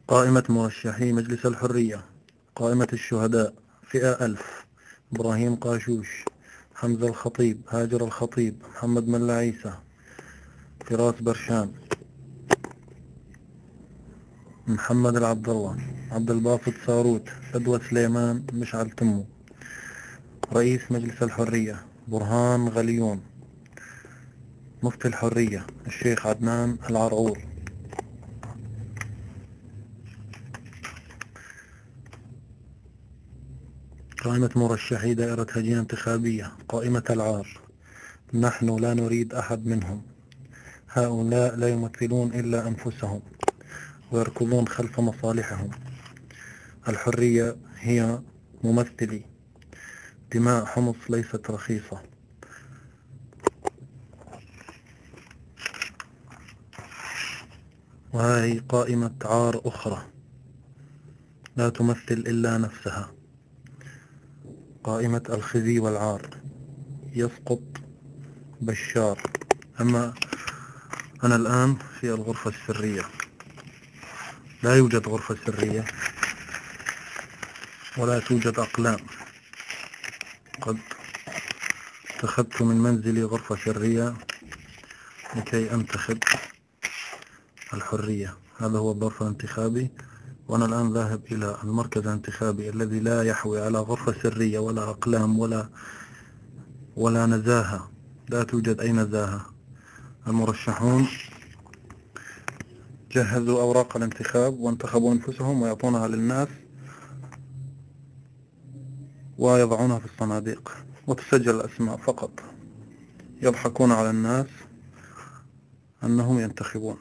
قائمة مرشحي مجلس الحرية. قائمة الشهداء: فئة 1000 إبراهيم قاشوش، حمزة الخطيب، هاجر الخطيب، محمد ملا عيسى، فراس برشام، محمد العبد الله، عبد الباسط ساروت، فدوى سليمان، مشعل تمو. رئيس مجلس الحرية: برهان غليون. مفتي الحرية: الشيخ عدنان العرعور. قائمة مرشحي دائرة هجين انتخابية. قائمة العار: نحن لا نريد أحد منهم، هؤلاء لا يمثلون إلا أنفسهم ويركضون خلف مصالحهم. الحرية هي ممثلي. دماء حمص ليست رخيصة. وهذه قائمة عار أخرى لا تمثل إلا نفسها. قائمة الخزي والعار: يسقط بشار. أما أنا الآن في الغرفة السرية. لا يوجد غرفة سرية ولا توجد أقلام. قد اتخذت من منزلي غرفة سرية لكي أنتخب الحرية. هذا هو الظرف الانتخابي، وأنا الآن ذاهب إلى المركز الانتخابي الذي لا يحوي على غرفة سرية ولا أقلام ولا نزاهة. لا توجد أي نزاهة. المرشحون جهزوا أوراق الانتخاب وانتخبوا أنفسهم ويعطونها للناس ويضعونها في الصناديق وتسجل الأسماء فقط. يضحكون على الناس أنهم ينتخبون.